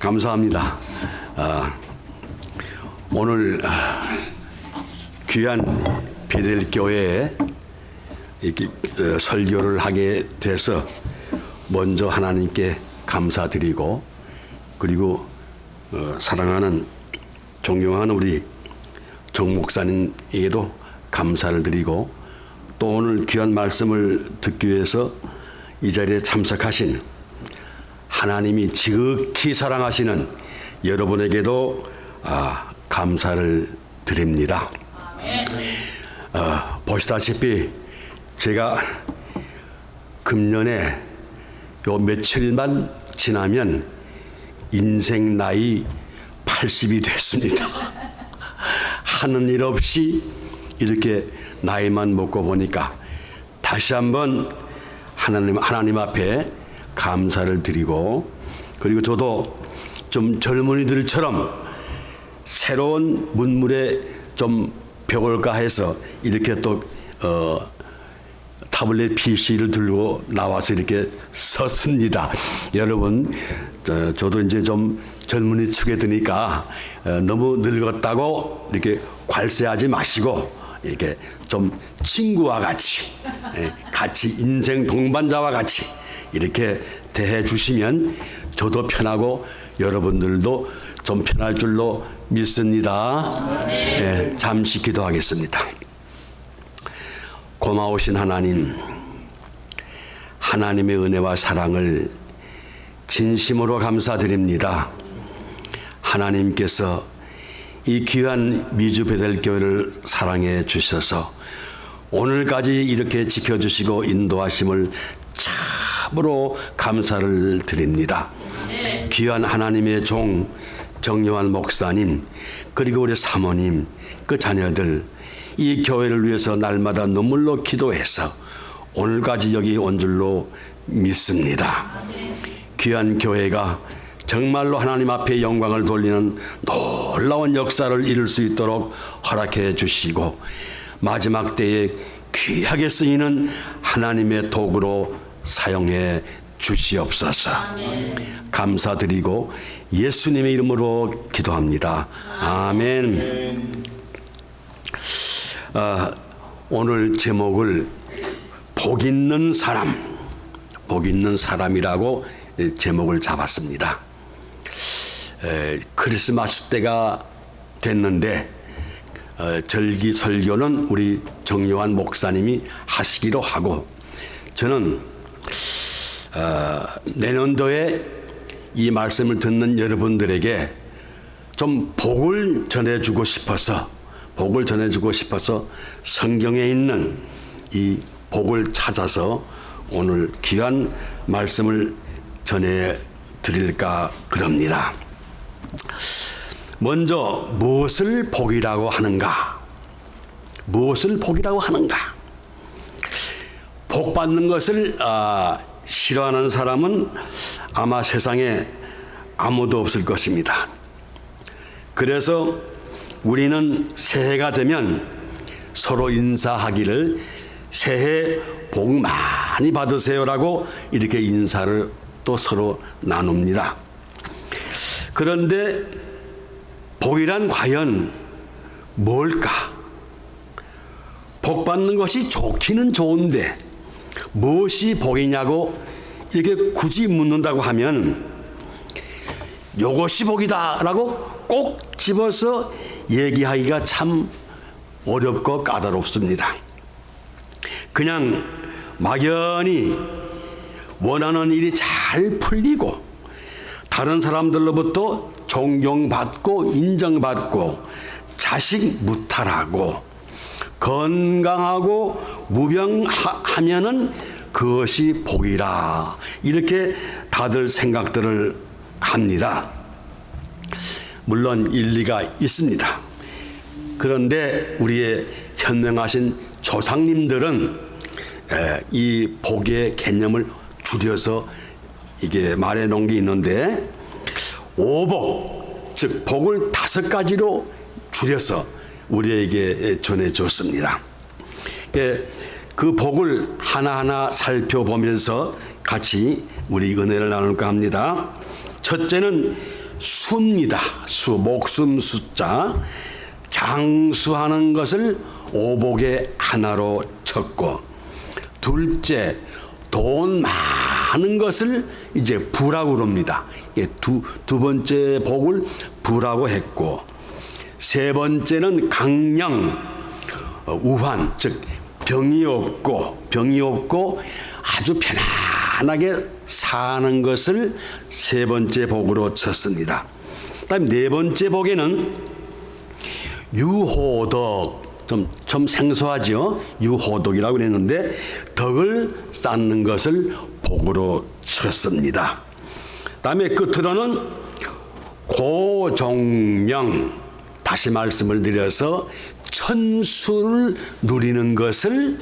감사합니다. 오늘 귀한 베델교회에 이렇게 설교를 하게 돼서 먼저 하나님께 감사드리고, 그리고 사랑하는 존경하는 우리 정 목사님에게도 감사를 드리고, 또 오늘 귀한 말씀을 듣기 위해서 이 자리에 참석하신 하나님이 지극히 사랑하시는 여러분에게도 감사를 드립니다. 보시다시피 제가 금년에 요 며칠만 지나면 인생 나이 80이 됐습니다. 하는 일 없이 이렇게 나이만 먹고 보니까 다시 한번 하나님 앞에 감사를 드리고, 그리고 저도 좀 젊은이들처럼 새로운 문물에 좀 배울까 해서 이렇게 또 타블렛 PC를 들고 나와서 이렇게 섰습니다. 여러분, 저도 이제 좀 젊은이 축에 드니까 너무 늙었다고 이렇게 괄세하지 마시고, 이렇게 좀 친구와 같이, 같이 인생 동반자와 같이 이렇게 대해 주시면 저도 편하고 여러분들도 좀 편할 줄로 믿습니다. 잠시 기도하겠습니다. 고마우신 하나님, 하나님의 은혜와 사랑을 진심으로 감사드립니다. 하나님께서 이 귀한 미주 베델교회를 사랑해 주셔서 오늘까지 이렇게 지켜주시고 인도하심을 참으로 감사를 드립니다. 귀한 하나님의 종 정요한 목사님, 그리고 우리 사모님, 그 자녀들, 이 교회를 위해서 날마다 눈물로 기도해서 오늘까지 여기 온 줄로 믿습니다. 귀한 교회가 정말로 하나님 앞에 영광을 돌리는 놀라운 역사를 이룰 수 있도록 허락해 주시고, 마지막 때에 귀하게 쓰이는 하나님의 도구로 사용해 주시옵소서. 감사드리고 예수님의 이름으로 기도합니다. 아멘. 오늘 제목을 복 있는 사람, 복 있는 사람이라고 제목을 잡았습니다. 크리스마스 때가 됐는데 절기 설교는 우리 정요한 목사님이 하시기로 하고, 저는 내년도에 이 말씀을 듣는 여러분들에게 좀 복을 전해주고 싶어서 성경에 있는 이 복을 찾아서 오늘 귀한 말씀을 전해드릴까 그럽니다. 먼저 무엇을 복이라고 하는가? 무엇을 복이라고 하는가? 복 받는 것을 싫어하는 사람은 아마 세상에 아무도 없을 것입니다. 그래서 우리는 새해가 되면 서로 인사하기를 새해 복 많이 받으세요라고 이렇게 인사를 또 서로 나눕니다. 그런데 복이란 과연 뭘까? 복 받는 것이 좋기는 좋은데 무엇이 복이냐고 이렇게 굳이 묻는다고 하면 요것이 복이다라고 꼭 집어서 얘기하기가 참 어렵고 까다롭습니다. 그냥 막연히 원하는 일이 잘 풀리고 다른 사람들로부터 존경받고 인정받고 자식 무탈하고 건강하고 무병하면은 그것이 복이라, 이렇게 다들 생각들을 합니다. 물론 일리가 있습니다. 그런데 우리의 현명하신 조상님들은 이 복의 개념을 줄여서 이게 말해 놓은 게 있는데, 오복, 즉 복을 5가지로 줄여서 우리에게 전해줬습니다. 그 복을 하나하나 살펴보면서 같이 우리 은혜를 나눌까 합니다. 첫째는 수입니다. 목숨 숫자. 장수하는 것을 오복의 하나로 쳤고, 둘째, 돈 많은 것을 이제 부라고 그럽니다. 두 번째 복을 부라고 했고, 세 번째는 강령, 우환, 즉 병이 없고 아주 편안하게 사는 것을 세 번째 복으로 쳤습니다. 그다음 네 번째 복에는 유호덕, 좀 생소하죠. 유호덕이라고 그랬는데 덕을 쌓는 것을 복으로 쳤습니다. 그다음에 끝으로는 고종명, 다시 말씀을 드려서 천수를 누리는 것을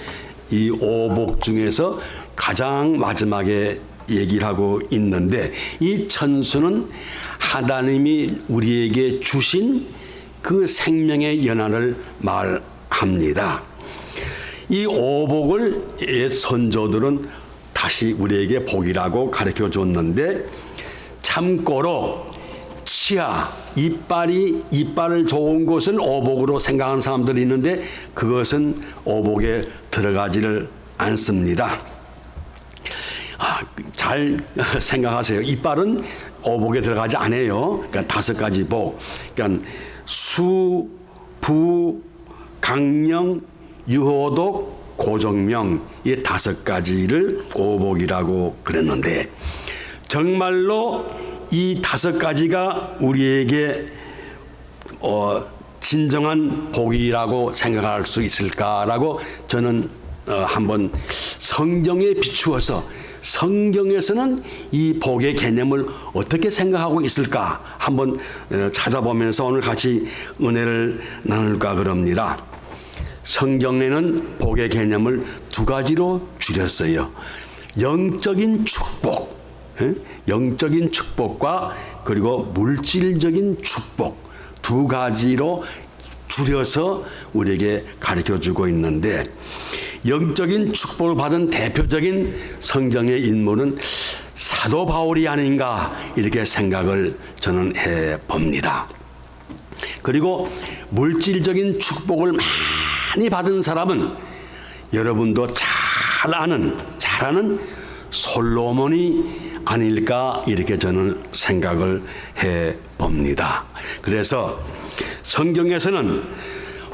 이 오복 중에서 가장 마지막에 얘기를 하고 있는데, 이 천수는 하나님이 우리에게 주신 그 생명의 연한을 말합니다. 이 오복을 옛 선조들은 다시 우리에게 복이라고 가르쳐 줬는데, 참고로 치아, 이빨을 좋은 것을 오복으로 생각하는 사람들이 있는데 그것은 오복에 들어가지를 않습니다. 잘 생각하세요. 이빨은 오복에 들어가지 않아요. 그러니까 5가지 복. 그러니까 수, 부, 강령, 유호독, 고종명, 이 5가지를 오복이라고 그랬는데, 정말로 이 5가지가 우리에게 진정한 복이라고 생각할 수 있을까라고 저는 한번 성경에 비추어서, 성경에서는 이 복의 개념을 어떻게 생각하고 있을까 한번 찾아보면서 오늘 같이 은혜를 나눌까 그럽니다. 성경에는 복의 개념을 2가지로 줄였어요. 영적인 축복, 영적인 축복과 그리고 물질적인 축복, 2가지로 줄여서 우리에게 가르쳐주고 있는데, 영적인 축복을 받은 대표적인 성경의 인물은 사도 바울이 아닌가 이렇게 생각을 저는 해봅니다. 그리고 물질적인 축복을 많이 받은 사람은 여러분도 잘 아는 솔로몬이 아닐까 이렇게 저는 생각을 해봅니다. 그래서 성경에서는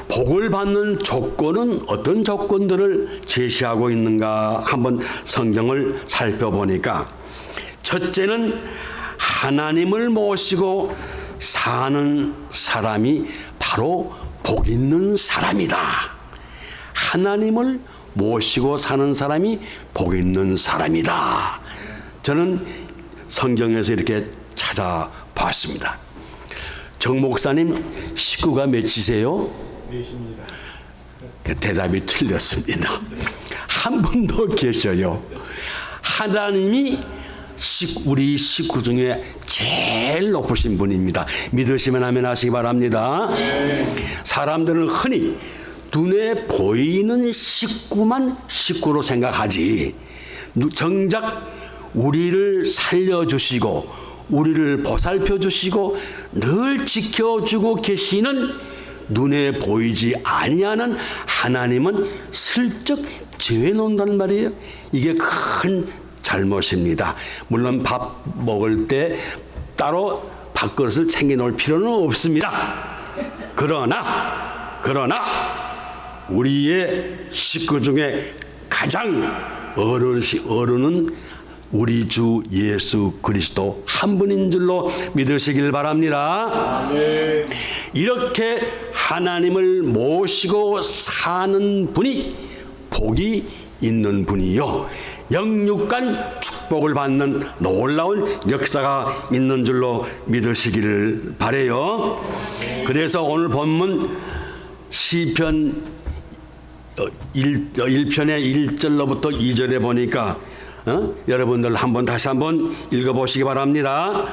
복을 받는 조건은 어떤 조건들을 제시하고 있는가 한번 성경을 살펴보니까, 첫째는 하나님을 모시고 사는 사람이 바로 복 있는 사람이다. 하나님을 모시고 사는 사람이 복 있는 사람이다. 저는 성경에서 이렇게 찾아봤습니다. 정 목사님 식구가 몇이세요? 넷입니다. 대답이 틀렸습니다. 한 분 더 계셔요. 하나님이 우리 식구 중에 제일 높으신 분입니다. 믿으시면 아멘 하시기 바랍니다. 사람들은 흔히 눈에 보이는 식구만 식구로 생각하지, 정작 우리를 살려주시고 우리를 보살펴 주시고 늘 지켜주고 계시는 눈에 보이지 아니하는 하나님은 슬쩍 제외놓는단 말이에요. 이게 큰 잘못입니다. 물론 밥 먹을 때 따로 밥그릇을 챙겨놓을 필요는 없습니다. 그러나 우리의 식구 중에 가장 어른은 우리 주 예수 그리스도 한 분인 줄로 믿으시길 바랍니다. 아멘. 이렇게 하나님을 모시고 사는 분이 복이 있는 분이요, 영육간 축복을 받는 놀라운 역사가 있는 줄로 믿으시기를 바라요. 그래서 오늘 본문 시편 1편의 1절로부터 2절에 보니까 여러분들 다시 한번 읽어보시기 바랍니다.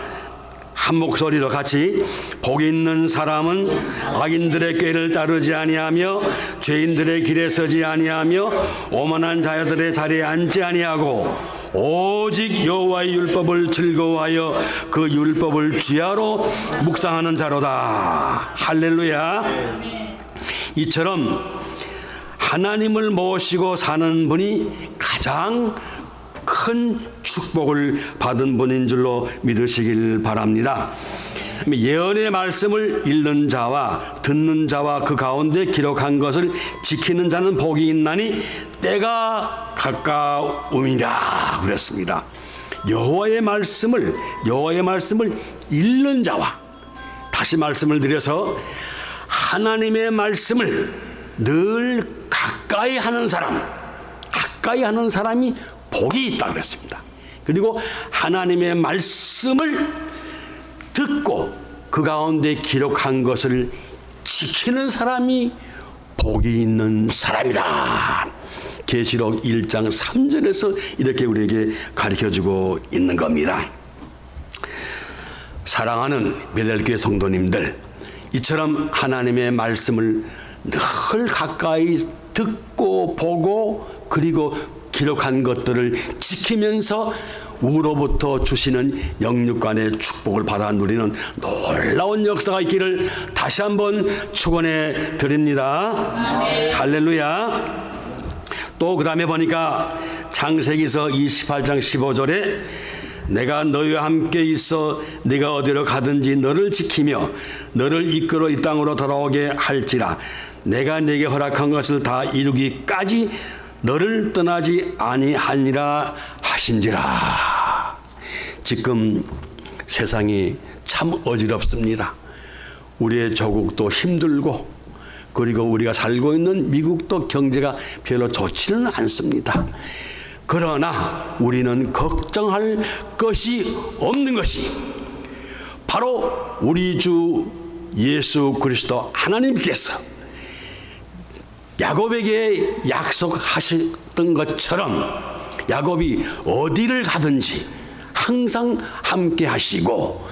한 목소리로 같이. 복 있는 사람은 악인들의 꾀를 따르지 아니하며 죄인들의 길에 서지 아니하며 오만한 자들의 자리에 앉지 아니하고 오직 여호와의 율법을 즐거워하여 그 율법을 주야로 묵상하는 자로다. 할렐루야. 이처럼 하나님을 모시고 사는 분이 가장 큰 축복을 받은 분인 줄로 믿으시길 바랍니다. 예언의 말씀을 읽는 자와 듣는 자와 그 가운데 기록한 것을 지키는 자는 복이 있나니 때가 가까움이라 그랬습니다. 여호와의 말씀을 읽는 자와, 다시 말씀을 드려서 하나님의 말씀을 늘 가까이 하는 사람이 복이 있다 그랬습니다. 그리고 하나님의 말씀을 듣고 그 가운데 기록한 것을 지키는 사람이 복이 있는 사람이다. 계시록 1장 3절에서 이렇게 우리에게 가르쳐주고 있는 겁니다. 사랑하는 베델교회 성도님들, 이처럼 하나님의 말씀을 늘 가까이 듣고 보고 그리고 기록한 것들을 지키면서 우로부터 주시는 영육간의 축복을 받아 누리는 놀라운 역사가 있기를 다시 한번 축원해 드립니다. 할렐루야. 또 그 다음에 보니까 창세기서 28장 15절에 내가 너희와 함께 있어 네가 어디로 가든지 너를 지키며 너를 이끌어 이 땅으로 돌아오게 할지라 내가 네게 허락한 것을 다 이루기까지 너를 떠나지 아니하니라 하신지라. 지금 세상이 참 어지럽습니다. 우리의 조국도 힘들고 그리고 우리가 살고 있는 미국도 경제가 별로 좋지는 않습니다. 그러나 우리는 걱정할 것이 없는 것이 바로 우리 주 예수 그리스도 하나님께서 야곱에게 약속하셨던 것처럼 야곱이 어디를 가든지 항상 함께 하시고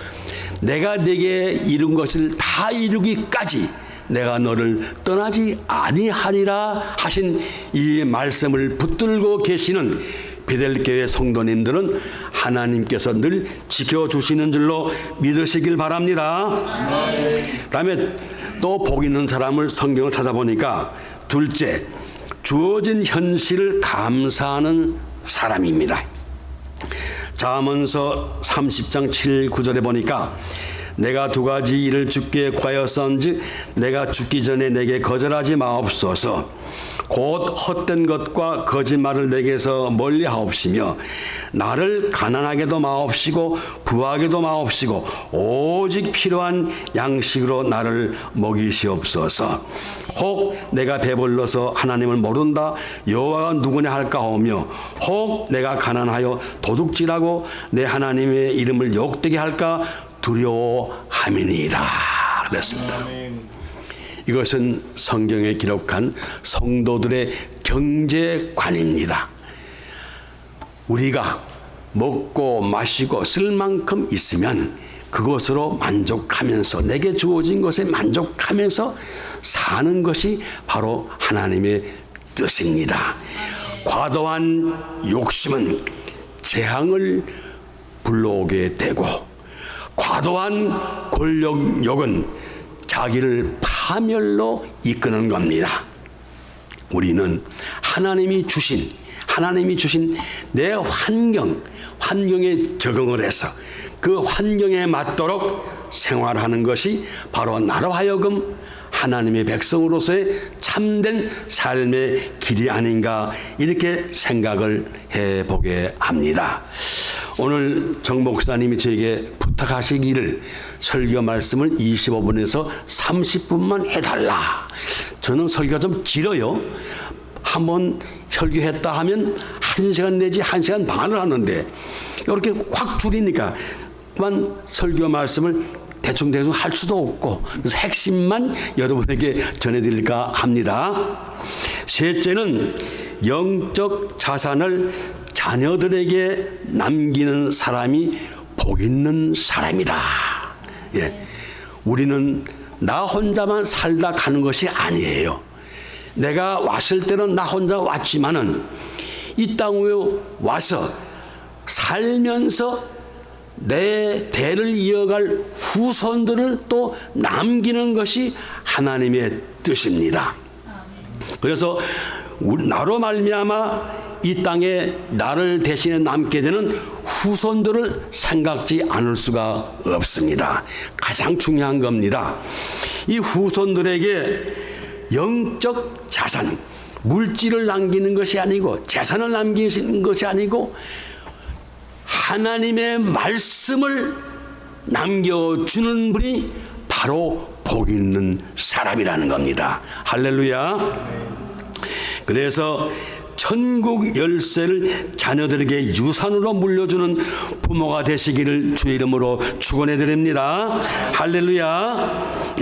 내가 네게 이룬 것을 다 이루기까지 내가 너를 떠나지 아니하리라 하신 이 말씀을 붙들고 계시는 베델교회 성도님들은 하나님께서 늘 지켜주시는 줄로 믿으시길 바랍니다. 그다음에 또 복 있는 사람을 성경을 찾아보니까 둘째, 주어진 현실을 감사하는 사람입니다. 잠언서 30장 7, 9절에 보니까 내가 두 가지 일을 주께 구하였은즉 내가 죽기 전에 내게 거절하지 마옵소서. 곧 헛된 것과 거짓말을 내게서 멀리 하옵시며 나를 가난하게도 마옵시고 부하게도 마옵시고 오직 필요한 양식으로 나를 먹이시옵소서. 혹 내가 배불러서 하나님을 모른다 여호와가 누구냐 할까 하오며 혹 내가 가난하여 도둑질하고 내 하나님의 이름을 욕되게 할까 두려워함이니이다 그랬습니다. 이것은 성경에 기록한 성도들의 경제관입니다. 우리가 먹고 마시고 쓸 만큼 있으면 그것으로 만족하면서 내게 주어진 것에 만족하면서 사는 것이 바로 하나님의 뜻입니다. 과도한 욕심은 재앙을 불러오게 되고 과도한 권력욕은 자기를 파멸로 이끄는 겁니다. 우리는 하나님이 주신 내 환경에 적응을 해서 그 환경에 맞도록 생활하는 것이 바로 나로 하여금 하나님의 백성으로서의 참된 삶의 길이 아닌가 이렇게 생각을 해보게 합니다. 오늘 정 목사님이 저에게 부탁하시기를 설교 말씀을 25분에서 30분만 해달라. 저는 설교가 좀 길어요. 한번 설교했다 하면 1시간 내지 1시간 반을 하는데 이렇게 확 줄이니까 설교 말씀을 대충 할 수도 없고 그래서 핵심만 여러분에게 전해드릴까 합니다. 셋째는 영적 자산을 자녀들에게 남기는 사람이 복 있는 사람이다. 예, 우리는 나 혼자만 살다 가는 것이 아니에요. 내가 왔을 때는 나 혼자 왔지만은 이 땅에 와서 살면서 내 대를 이어갈 후손들을 또 남기는 것이 하나님의 뜻입니다. 그래서 나로 말미암아 이 땅에 나를 대신해 남게 되는 후손들을 생각지 않을 수가 없습니다. 가장 중요한 겁니다. 이 후손들에게 영적 자산, 물질을 남기는 것이 아니고 재산을 남기는 것이 아니고 하나님의 말씀을 남겨주는 분이 바로 복 있는 사람이라는 겁니다. 할렐루야. 그래서 천국 열쇠를 자녀들에게 유산으로 물려주는 부모가 되시기를 주의 이름으로 축원해 드립니다. 할렐루야.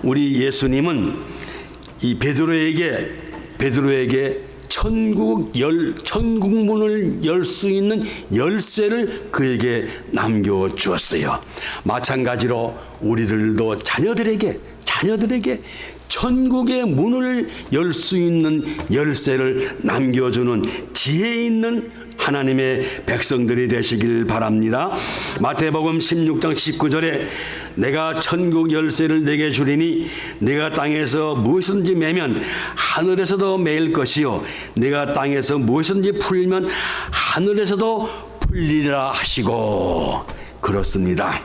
우리 예수님은 이 베드로에게 천국 문을 열 수 있는 열쇠를 그에게 남겨 주었어요. 마찬가지로 우리들도 자녀들에게 천국의 문을 열 수 있는 열쇠를 남겨주는 지혜 있는 하나님의 백성들이 되시길 바랍니다. 마태복음 16장 19절에 내가 천국 열쇠를 내게 주리니 네가 땅에서 무엇이든지 매면 하늘에서도 매일 것이요 네가 땅에서 무엇이든지 풀면 하늘에서도 풀리리라 하시고 그렇습니다.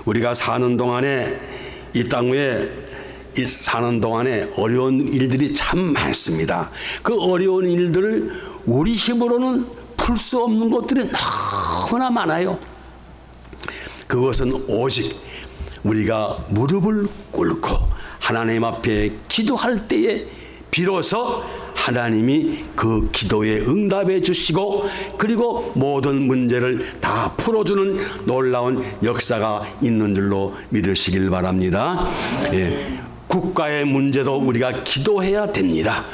우리가 사는 동안에 이 땅 위에 사는 동안에 어려운 일들이 참 많습니다. 그 어려운 일들을 우리 힘으로는 풀 수 없는 것들이 너무나 많아요. 그것은 오직 우리가 무릎을 꿇고 하나님 앞에 기도할 때에 비로소 하나님이 그 기도에 응답해 주시고 그리고 모든 문제를 다 풀어주는 놀라운 역사가 있는 줄로 믿으시길 바랍니다. 예. 국가의 문제도 우리가 기도해야 됩니다.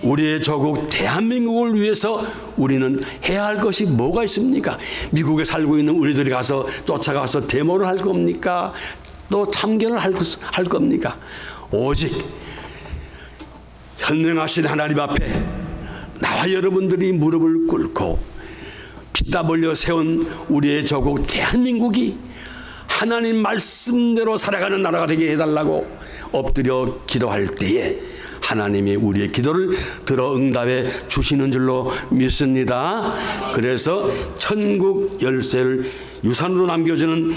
우리의 조국 대한민국을 위해서 우리는 해야 할 것이 뭐가 있습니까? 미국에 살고 있는 우리들이 가서 쫓아가서 데모를 할 겁니까? 또 참견을 할 겁니까? 오직 현명하신 하나님 앞에 나와 여러분들이 무릎을 꿇고 피땀 흘려 세운 우리의 조국 대한민국이 하나님 말씀대로 살아가는 나라가 되게 해달라고 엎드려 기도할 때에 하나님이 우리의 기도를 들어 응답해 주시는 줄로 믿습니다. 그래서 천국 열쇠를 유산으로 남겨주는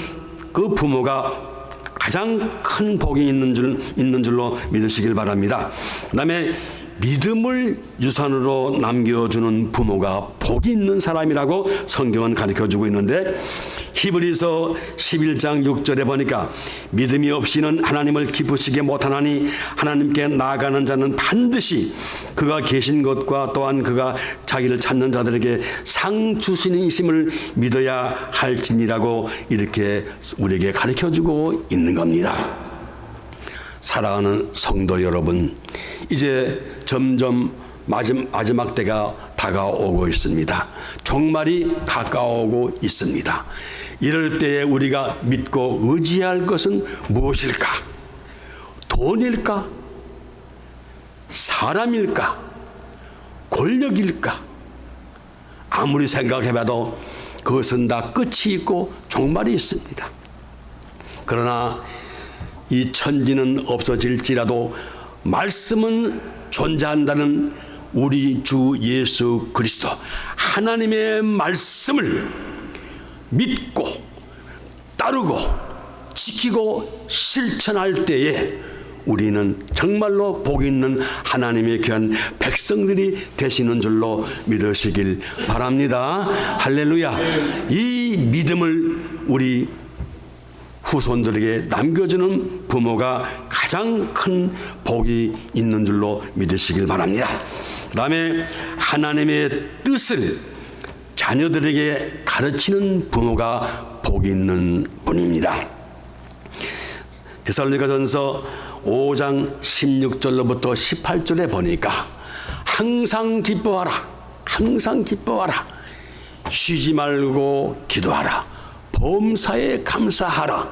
그 부모가 가장 큰 복이 있는 줄로 믿으시길 바랍니다. 그다음에 믿음을 유산으로 남겨주는 부모가 복이 있는 사람이라고 성경은 가르쳐주고 있는데 히브리서 11장 6절에 보니까 믿음이 없이는 하나님을 기쁘시게 못하나니 하나님께 나아가는 자는 반드시 그가 계신 것과 또한 그가 자기를 찾는 자들에게 상 주시는 이심을 믿어야 할지니라고 이렇게 우리에게 가르쳐주고 있는 겁니다. 사랑하는 성도 여러분, 이제 점점 마지막 때가 다가오고 있습니다. 종말이 가까워오고 있습니다. 이럴 때에 우리가 믿고 의지할 것은 무엇일까? 돈일까? 사람일까? 권력일까? 아무리 생각해봐도 그것은 다 끝이 있고 종말이 있습니다. 그러나 이 천지는 없어질지라도 말씀은 존재한다는 우리 주 예수 그리스도 하나님의 말씀을 믿고 따르고 지키고 실천할 때에 우리는 정말로 복 있는 하나님의 귀한 백성들이 되시는 줄로 믿으시길 바랍니다. 할렐루야. 이 믿음을 우리 후손들에게 남겨주는 부모가 가장 큰 복이 있는 줄로 믿으시길 바랍니다. 그 다음에 하나님의 뜻을 자녀들에게 가르치는 부모가 복이 있는 분입니다. 데살로니가전서 5장 16절로부터 18절에 보니까 항상 기뻐하라, 항상 기뻐하라, 쉬지 말고 기도하라, 범사에 감사하라.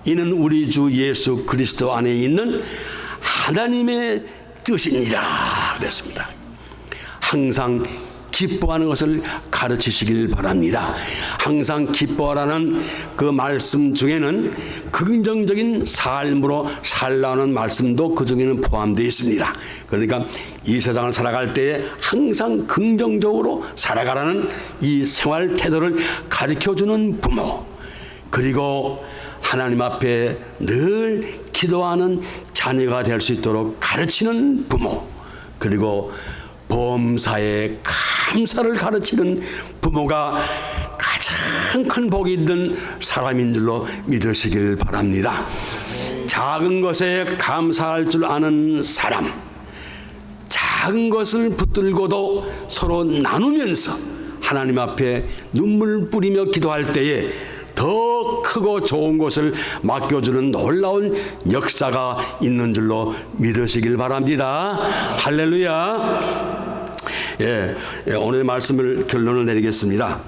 이는 우리 주 예수 그리스도 안에 있는 하나님의 뜻입니다. 그랬습니다. 항상 기뻐하는 것을 가르치시길 바랍니다. 항상 기뻐하라는 그 말씀 중에는 긍정적인 삶으로 살라는 말씀도 그 중에는 포함되어 있습니다. 그러니까 이 세상을 살아갈 때에 항상 긍정적으로 살아가라는 이 생활 태도를 가르쳐주는 부모, 그리고 하나님 앞에 늘 기도하는 자녀가 될 수 있도록 가르치는 부모, 그리고 범사에 감사를 가르치는 부모가 가장 큰 복이 있는 사람인 줄로 믿으시길 바랍니다. 작은 것에 감사할 줄 아는 사람, 작은 것을 붙들고도 서로 나누면서 하나님 앞에 눈물 뿌리며 기도할 때에 더 크고 좋은 것을 맡겨주는 놀라운 역사가 있는 줄로 믿으시길 바랍니다. 할렐루야. 오늘 말씀을 결론을 내리겠습니다.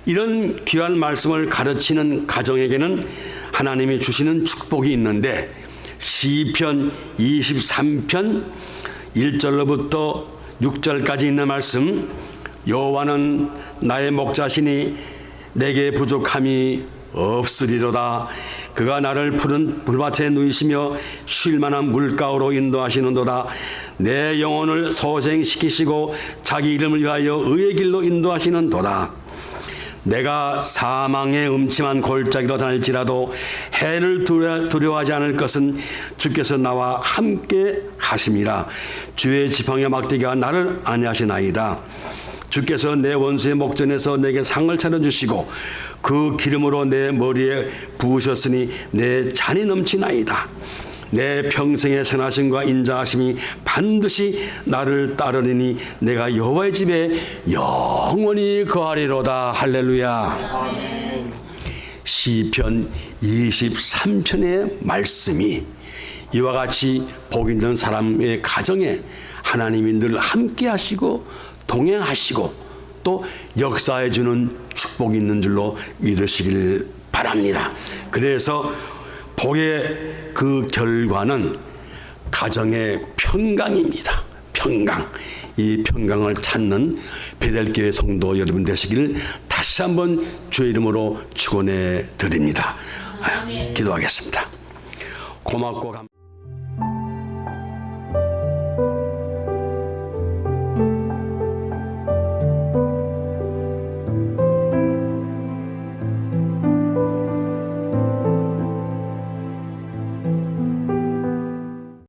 이런 귀한 말씀을 가르치는 가정에게는 하나님이 주시는 축복이 있는데, 시편 23편 1절로부터 6절까지 있는 말씀, 여호와는 나의 목자시니 내게 부족함이 없으리로다. 그가 나를 푸른 불밭에 누이시며 쉴 만한 물가로 인도하시는도다. 내 영혼을 소생시키시고 자기 이름을 위하여 의의 길로 인도하시는도다. 내가 사망의 음침한 골짜기로 다닐지라도 해를 두려워하지 않을 것은 주께서 나와 함께 하심이라. 주의 지팡이와 막대기가 나를 안위하시나이다. 주께서 내 원수의 목전에서 내게 상을 차려주시고 그 기름으로 내 머리에 부으셨으니 내 잔이 넘치나이다. 내 평생의 선하심과 인자하심이 반드시 나를 따르리니 내가 여호와의 집에 영원히 거하리로다. 할렐루야. 시편 23편의 말씀이 이와 같이 복 있는 사람의 가정에 하나님이 늘 함께 하시고 동행하시고 또 역사해 주는 축복이 있는 줄로 믿으시길 바랍니다. 그래서 복의 그 결과는 가정의 평강입니다. 평강. 이 평강을 찾는 베델교회 성도 여러분 되시기를 다시 한번 주의 이름으로 축원해 드립니다. 기도하겠습니다. 고맙고